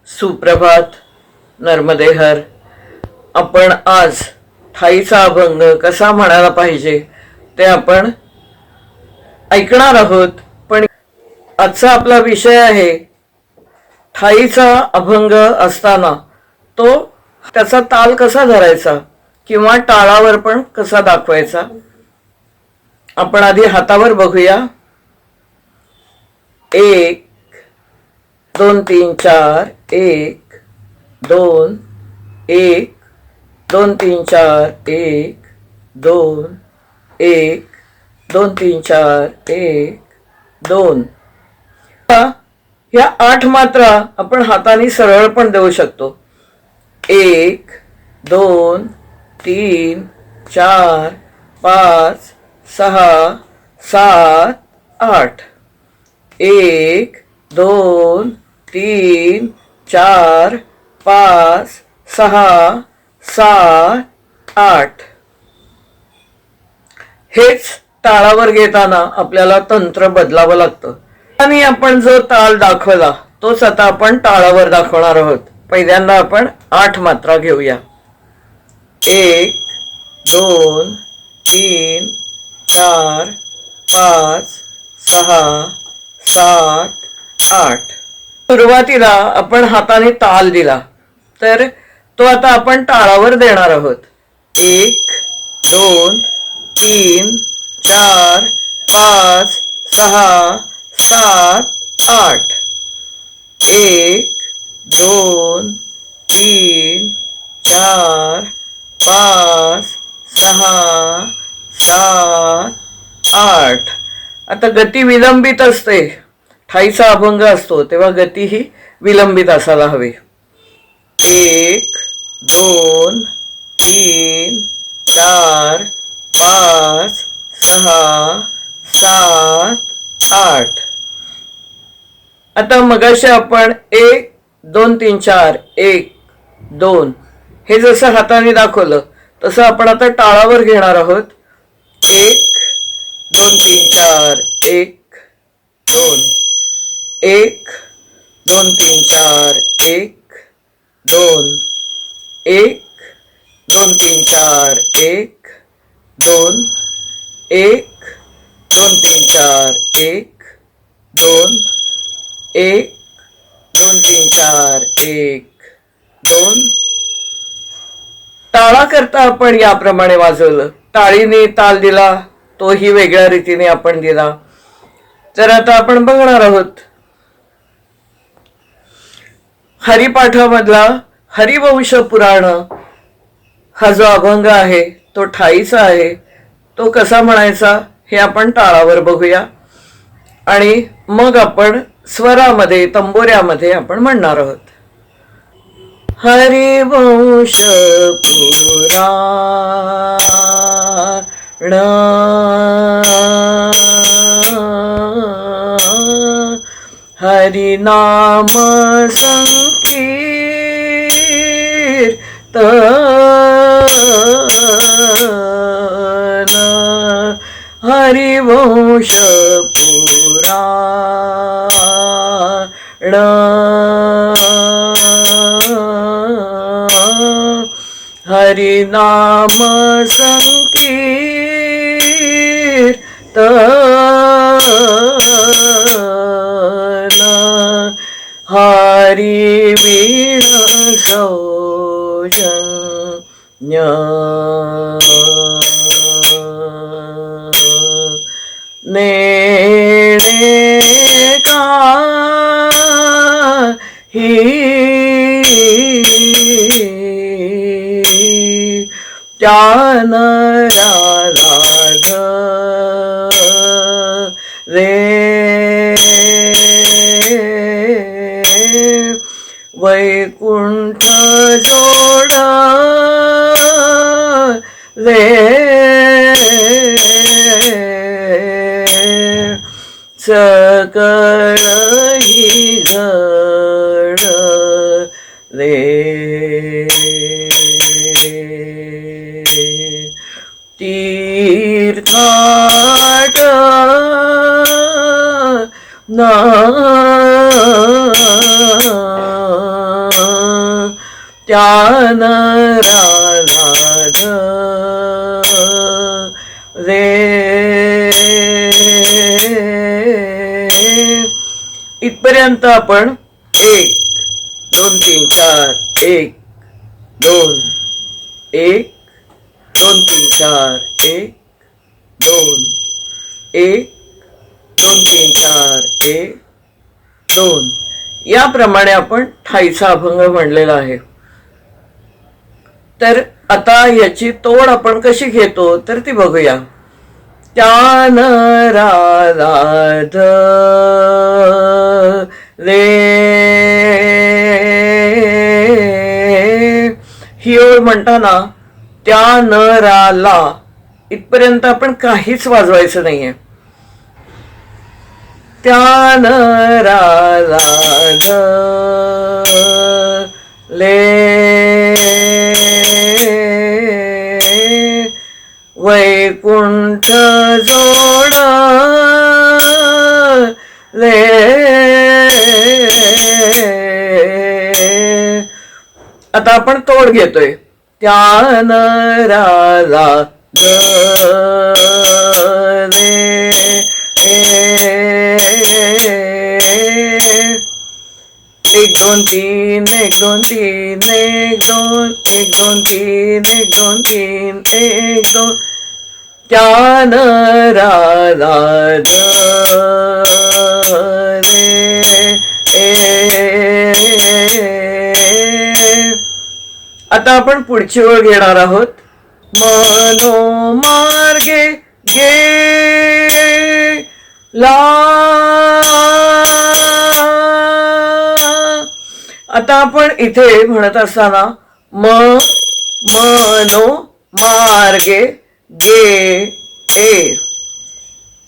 सुप्रभात नर्मदे हर. आपण आज ठाईचा अभंग कसा म्हणायला पाहिजे ते आपण ऐकणार आहोत. पण आजचा आपला विषय आहे ठाईचा अभंग असताना तो त्याचा ताल कसा धरायचा किंवा टाळावर पण कसा दाखवायचा. आपण आधी हातावर बघूया. 1 2 3 4 1 2 1 2 3 4 1 2 1 2 3 4 1 2. ह्या 8 मात्रा आपण हाताने सरळ पण देऊ शकतो. 1 2 3 4 5 6 7 8. 1 2 3 4 5 6 7 8. हेच टाळावर घेताना आपल्याला तंत्र बदलावं लागतं. आणि आपण जो ताल दाखवला तोच आता आपण टाळावर दाखवणार आहोत. पहिल्यांदा आपण 8 मात्रा घेऊया. 1 2 3 4 5 6 7 8. सुरुवातीला आपण हाताने ताल दिला तर तो आता आपण टाळावर देणार आहोत. 1 2 3 4 5 6 7 8. 1 2 3 4 5 6 7 8. आता गती विलंबित असते. ठाईचा अभंग असतो तेव्हा गती ही विलंबित असायला हवी. 1 2 3 4 5 6 7 8. आता मगाशी आपण 1 2 3 4 1 2 हे जसं हाताने दाखवलं तसं आपण आता टाळावर घेणार आहोत. 1 2 3 4 1 2 1 2 3 4 1 2 1 2 3 4 1 2 1 2 3 4 1 2 1 2 3 4 1 2. टाळा करता आपण याप्रमाणे वाजवलं. टाळीने ताल दिला तोही वेगळ्या रीतीने आपण दिला. तर आता आपण बघणार आहोत हरिपाठामधला हरिवंश पुराण हा जो अभंग आहे तो ठाईचा आहे. तो कसा म्हणायचा हे आपण टाळावर बघूया आणि मग आपण स्वरामध्ये तंबोऱ्यामध्ये आपण म्हणणार आहोत. हरिवंश पुराण हरिनाम संकीर्तन हरिवंश पुराण हरिनाम संकीर्तन हरि वीण सौजन्य नेणे काही त्यान राध रे वैकुंठ जोड ले सकळ ही घड रे तीर्थाट ना त्यान राधा रे. इथपर्यंत आपण 1 2 3 4 1 2 1 2 3 4 1 2 1 2 3 4 1 2 याप्रमाणे आपण ठाईचा अभंग म्हणलेला आहे. तर आता याची तोड आपण कशी घेतो तर ती बघूया. त्यान राध रे. ही ओळ म्हणताना त्या नराला इथपर्यंत आपण काहीच वाजवायचं नाहीये. त्या नराला ले वैकुंठ जोड ले. आता आपण तोड घेतोय. त्या नराला रे. 1 2 3 1 2 3 1 2 1 2 3 1 2 3 1 2 त्यान राधा रे. आता आपण पुढची ओळ घेणार आहोत. मनो मार्गे गे ला. आता आपण इथे म्हणत असताना मनो मार्गे गे ए,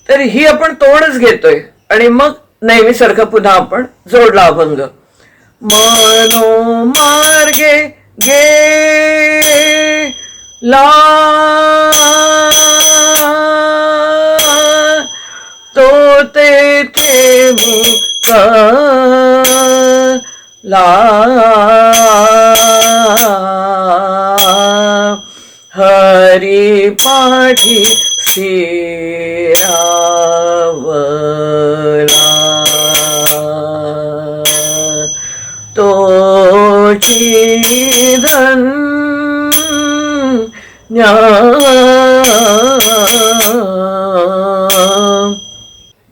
तर ही आपण तोडच घेतोय आणि मग नेहमीसारखं पुन्हा आपण जोडला अभंग. मनो मार्गे गे ला तो तेथे मुख ला. हरी पाठी शिरावला तोची धन्य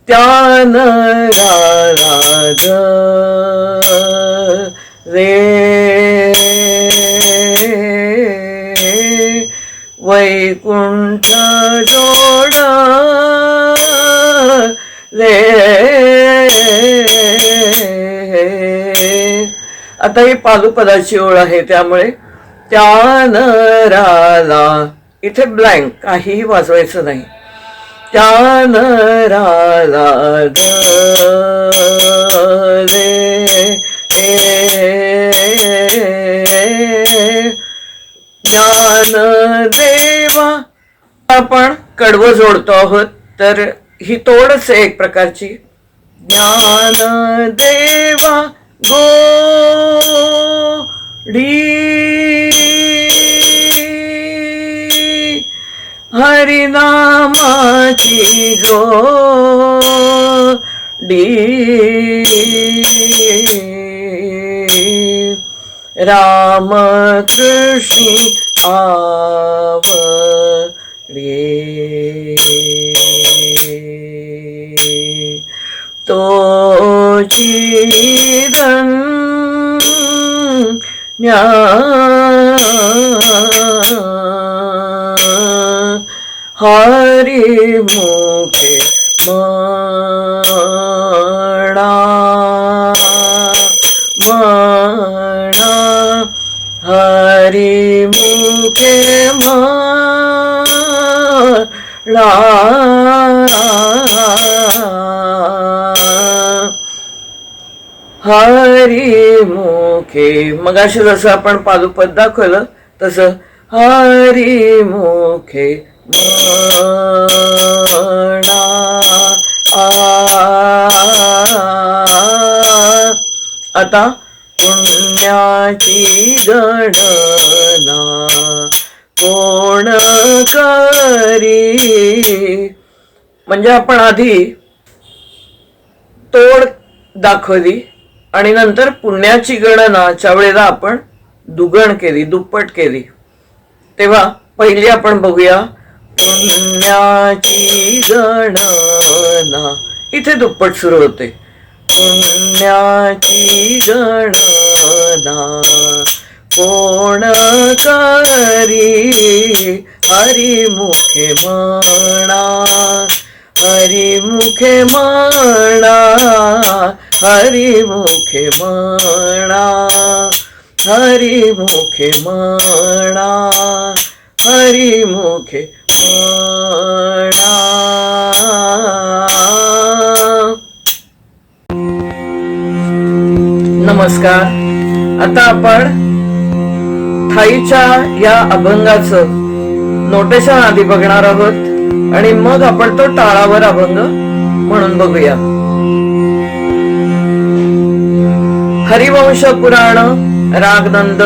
त्यान राध रे. वैकुंठ जोड ले. आता ही पादुपदाची ओळ आहे त्यामुळे त्या नराला इथे ब्लँक काहीही वाजवायचं नाही. त्या नराला रे. ज्ञानदेवा आपण कडवं जोडतो आहोत तर ही तोडच आहे एक प्रकारची. ज्ञानदेवा गोडी हरिनामाची जोडी. राम कृष्ण आवडे तोची धन्य हरी मुखे म्हणा म्हणा हरी मुखे म्हणा. हरी मुखे मगाशी जसं आपण पादुपद दाखवलं तसं हरी मुखे म्हणा. आता पुण्याची गणना कोण करी. म्हणजे आपण आधी तोड दाखवली आणि नंतर पुण्याची गणनाच्या वेळेला आपण दुगण केली, दुप्पट केली. तेव्हा पहिली आपण बघूया पुण्याची गणना. इथे दुप्पट सुरू होते. पुण्याची गणना कोण करी हरिमुखे म्हणा, हरिमुखे म्हणा, हरिमुखे म्हणा, हरिमुखे म्हणा, हरिमुखे म्हणा. नमस्कार. आता आपण थाईच्या या अभंगाचं नोटेशन आधी बघणार आहोत आणि मग आपण तो टाळावर अभंग म्हणून बघूया. हरिवंश पुराण राग नंद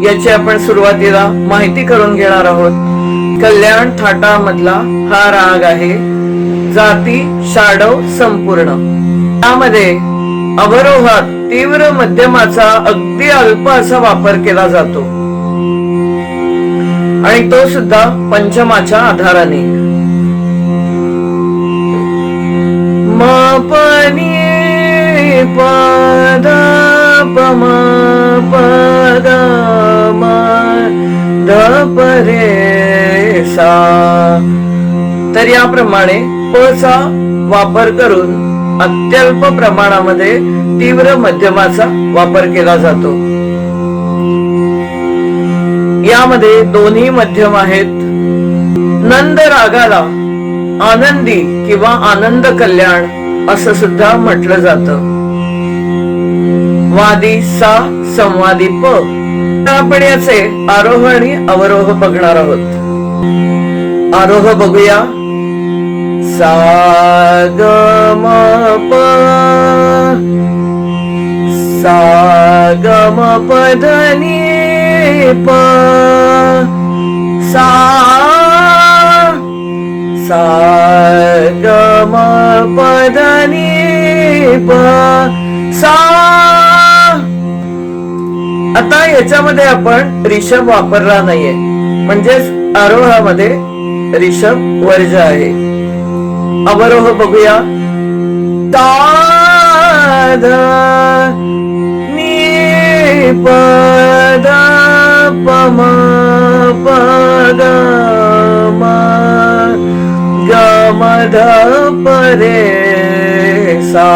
याची आपण सुरुवातीला माहिती करून घेणार आहोत. कल्याण थाटा मधला हा राग आहे. जाती षाडव संपूर्ण. त्यामध्ये अवरोहात तीव्र मध्यमाचा अगदी अल्प असा वापर केला जातो आणि तो सुद्धा पंचमाच्या आधाराने. म पनी पद पम पद म ध प रे सा. तर याप्रमाणे प चा वापर करून अत्यल्प प्रमाणामध्ये तीव्र मध्यमाचा वापर केला जातो. यामध्ये दोन्ही मध्यम आहेत. नंद रागाला आनंदी किंवा आनंद कल्याण असं सुद्धा म्हटलं जातं. वादी सा संवादी प. आपण याचे आरोह आणि अवरोह बघणार आहोत. आरोह बघूया. सा ग म प, सा ग म प ध नि प, सा, सा ग म प ध नि प, सा. आता याच्यामध्ये आपण रिषभ वापरला नाहीये, म्हणजेच आरोहामध्ये रिषभ वर्ज आहे. अवरोह बघूया. ता ध नि प ध प म प ग म ग म ध प रे सा.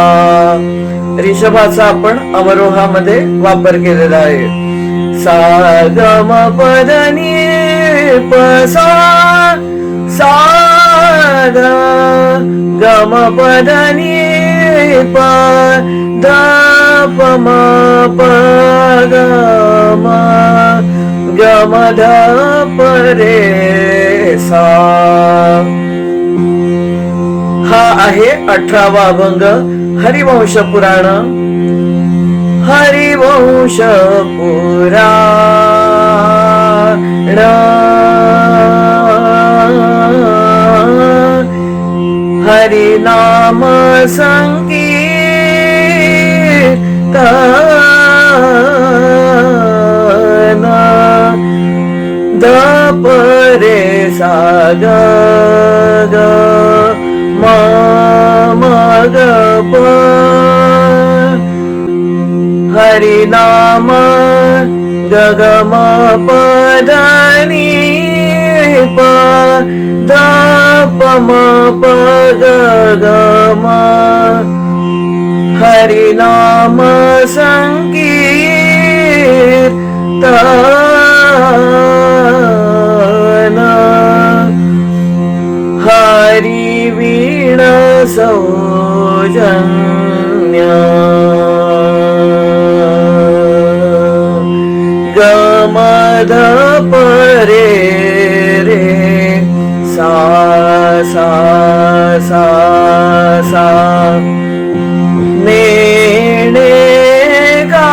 रिषभाचा आपण अवरोहामध्ये वापर केलेला आहे. सा ग म प ध नि प सा, सा ग ग म प ध नि प ध प म प ग म ग म ध प रे सा. हा आहे 18वा अभंग हरिवंश पुराण. हरिवंश पुराण हरिनाम संकीर्तन ध प रे सा ग ग म म ग प. हरिनाम ग ग म प ध नि प ध प म प ग ग म. हरिनाम संकीर्तन हरि वीण सौजन्य गमध परे रे सा सा सा सा ने गा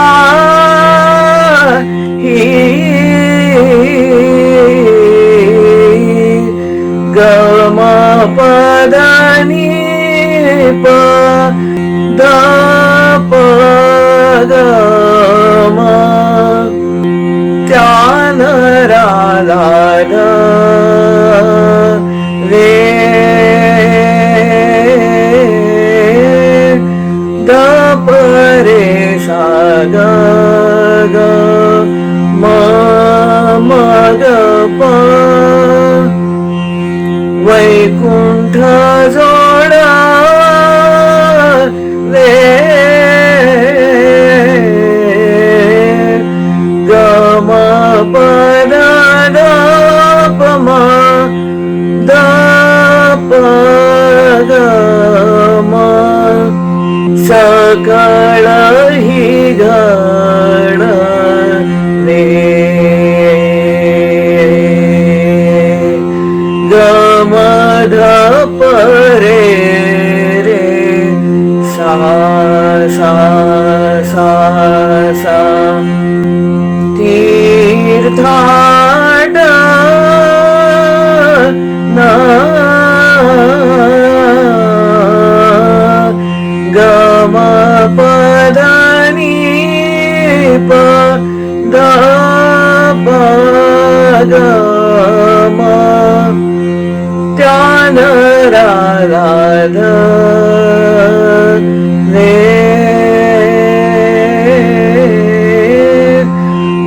प ध नि प ध प ग म त्यान राधा रे द प रे सा ग ग म म ग प वैकुंठ जोडा रे ग म प ध ध प म ध प ग म सकळ हि घड रे ग म ध प रे रे सा सा सा सा तीर्थाटन ग म प ध नि प ध प ग म त्यान राधा रे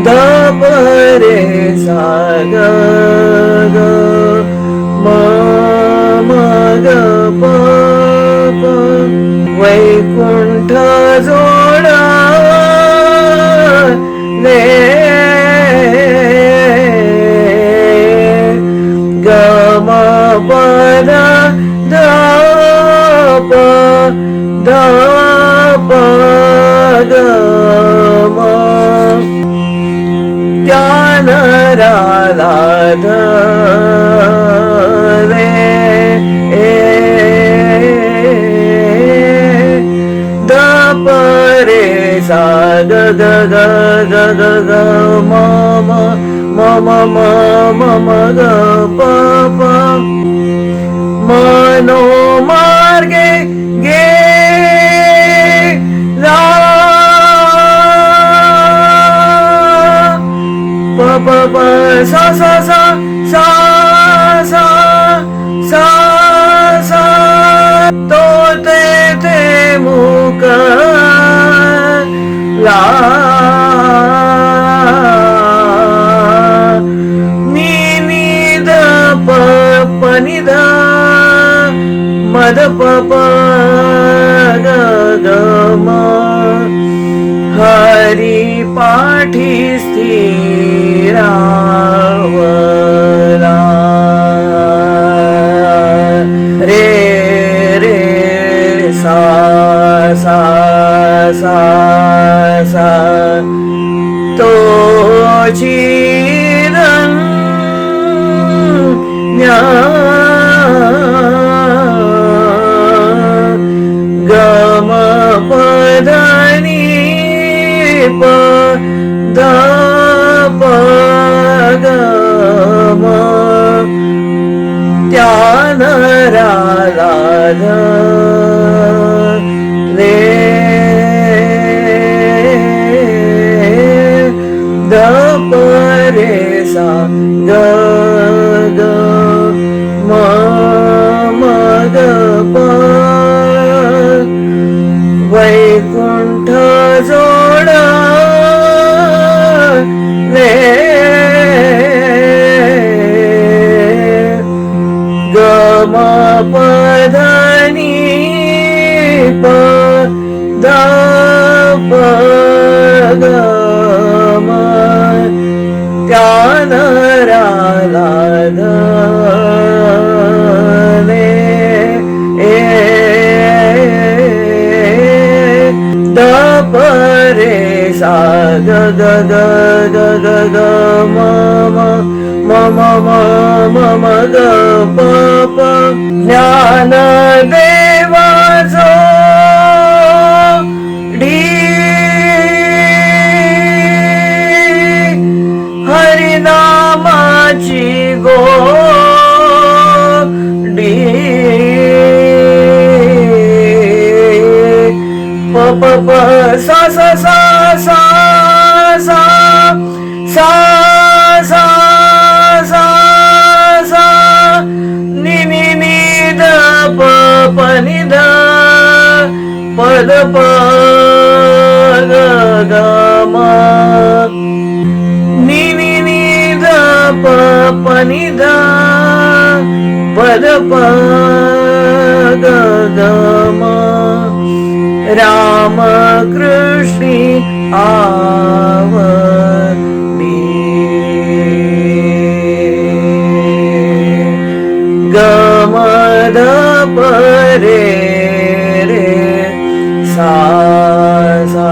ध प रे सा ग ग म म ग प प वैकुंठ जोडा रे ग म प ध ध प ध प ग म त्यान राधा रे ध प रे सा ग ग ग ग ग ग म म म म म म म ग प प मनो मार्गे गेला प प प सा सा सा सा सा सा सा तो ते मुक ला नि नि द प प नि ध म ध प प ग ग म हरी पाठी स्थिरावला रे रे सा सा सा सा तोची न्या ग म प ध नि प ध प ग म त्यान राधा रे द प रे सा ग ग म म ग प वैकुंठ जोडा रे ग म प ध नि प ध प ग म त्यान राधा रे द प रे सा ग ग ग ग ग ग म म म म म म म ग प प ज्ञान देवाचो ढी हरिनामाची गोडी प प सा सा सा सा सा सा सा सा सा नि नि नि द प प नि ध प द प ग ग म नि नि नि द प प नि ध प द प ग ग म राम कृष्ण आवडी गमद परे रे सा सा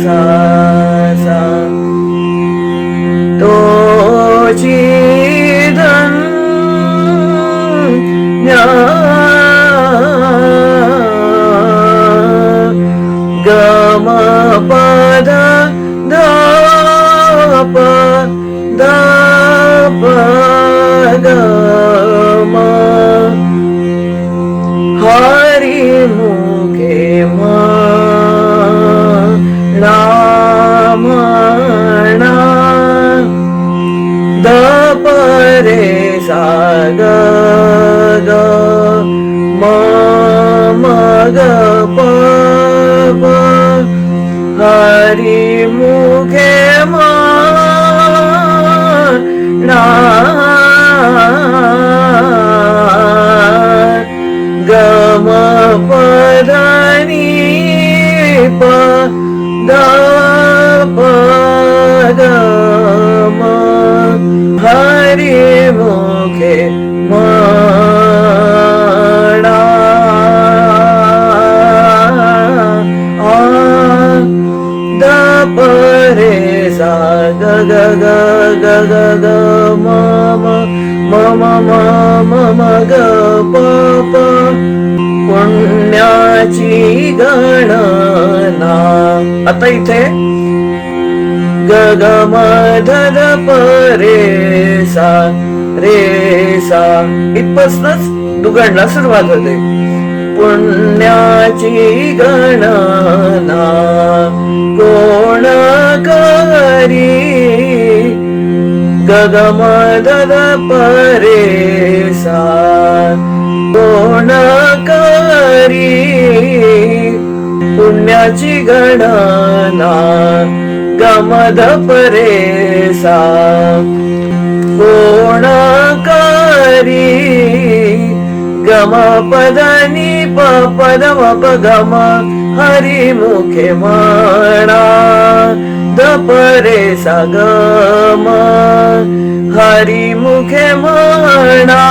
सा सा तोची गम पद ध प ध प ग म हरि मुखे राम द प रे सा ग ग म म ग प प हरि मुखे गम पद नि प द प ग म हरि मुखे द प रे सा ग ग ग ग ग ग म म म म म म म ग प प पुण्याची गणना. आता इथे ग ग म ध ध प रे सा इथपासूनच दुगणला सुरुवात होते. पुण्याची गणना कोण करी ग ग म ध ध प रे सा कोण करी पुण्याची गणना गमद परे सा कोण करी गम पद नि प पद म प ग म हरि मुखे म्हणा द परे सा ग म हरि मुखे म्हणा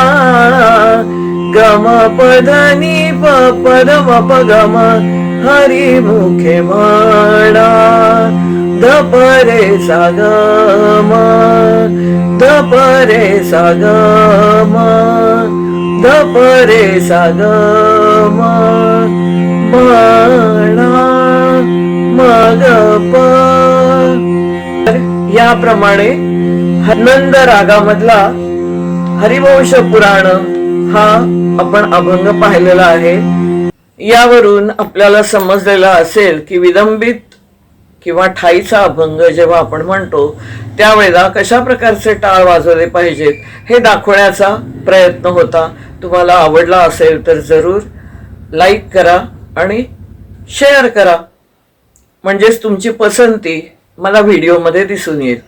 गम पद नि प पद म प ग म हरि मुखे म्हणा द परे सा ग म द परे सा ग म द परे सा ग म म्हणा मग प. याप्रमाणे नंद रागामधला हरिवंश पुराण हा आपण अभंग पाहिलेला आहे. यावरून आपल्याला समजलेलं असेल की विलंबित किंवा ठाईचा अभंग जेव्हा आपण म्हणतो त्यावेळेला कशा प्रकारचे टाळ वाजवले पाहिजेत हे दाखवण्याचा प्रयत्न होता. तुम्हाला आवडला असेल तर जरूर लाईक करा आणि शेअर करा, म्हणजेच तुमची पसंती मला व्हिडिओमध्ये दिसून येईल.